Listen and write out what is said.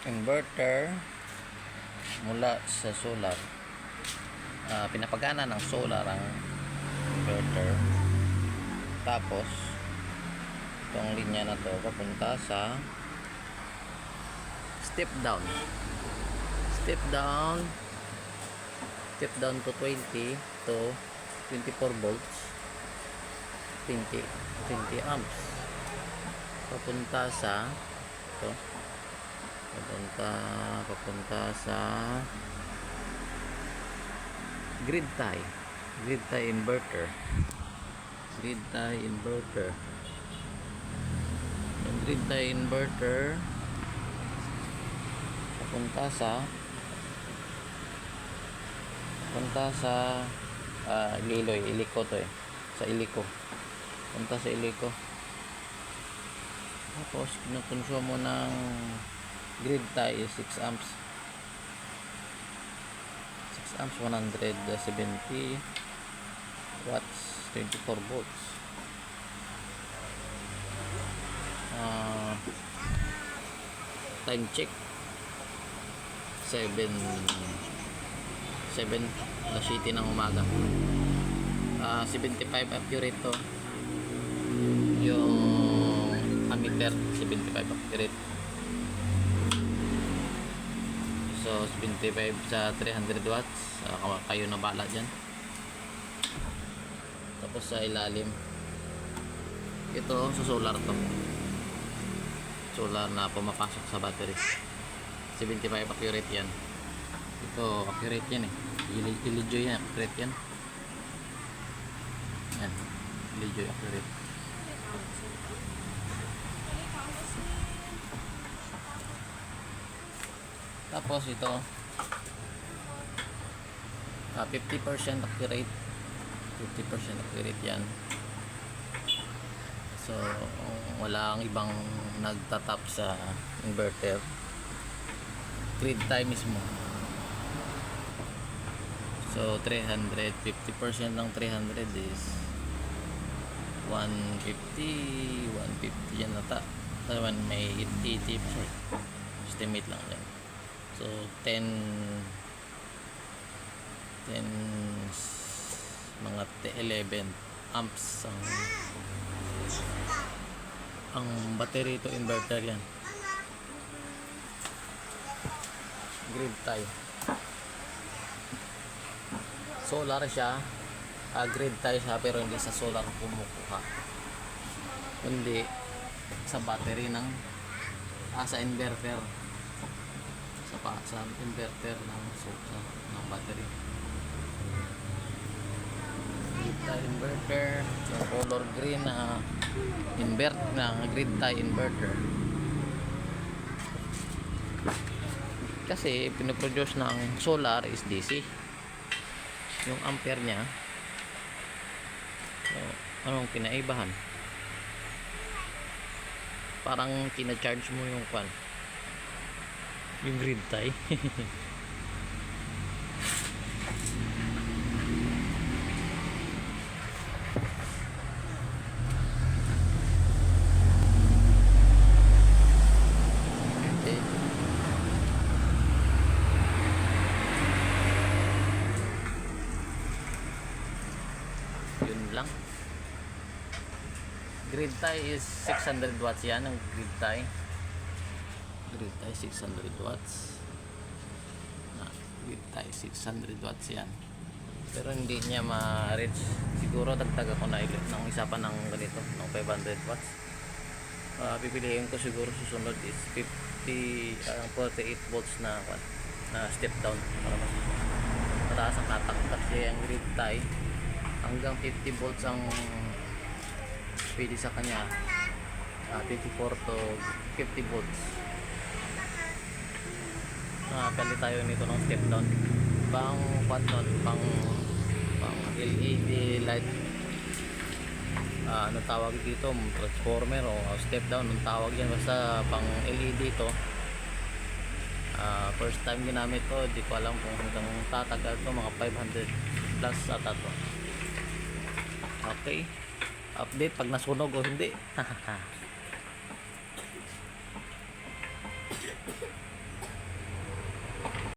inverter mula sa solar. Pinapagana ng solar ang inverter. Tapos itong linya na to papunta sa step down to 20 to 24 volts, 20 amps, papunta sa ito, papunta sa grid tie inverter. Yung grid tie inverter papunta sa iliko to sa iliko, punta sa iliko. Tapos kinukonsumo ng grid tie is 6 amps 170 watts, 24 volts. Time check 7 alas 7 ng umaga. 75 accurate to yung ammeter, 75 accurate. So 75 sa 300 watts, kayo na bala dyan. Tapos sa ilalim ito sa solar to, solar na pumapasok sa battery. 75 accurate yan. Ito accurate yan Ilijoy yan, accurate yan. Yan, Ilijoy accurate. Tapos ito 50% accurate, 50% accurate yan. So walang ibang nagtatap sa inverter, grid tie mismo. So 300, 50% ng 300 is 150 yan nata. Tawan may 80%, estimate lang yan. So 10 mga 11 amps ang battery to inverter yan. Grid tie, solar siya, grid tie siya, pero hindi sa solar kumukuha, kundi sa battery ng sa inverter, sa inverter ng battery. Grid tie inverter, yung color green na grid tie inverter, kasi pinoproduce ng solar is DC. Yung ampere niya, so, anong pinaibahan? Parang kina-charge mo yung yung grid tie. Yun lang. Grid tie is 600 watts yan ang grid tie. 600 watts. Grid tie 600 watts yan. Pero hindi niya ma-reach. Siguro dagdag ako na ng isa pa ng ganito, ng 500 watts. Pipiliin ko siguro susunod is 48 volts na step down para mas mataas ang tatak. Kasi ang grid tie hanggang 50 volts ang pwede sa kanya, 24 to 50 volts. Pali tayo nito ng step down, pang LED light, ano tawag dito, transformer o step down, ang tawag yan, basta pang LED ito. First time ginamit ko, di ko alam kung hanggang tatagal to, mga 500 plus ata to. Okay, update pag nasunog o hindi.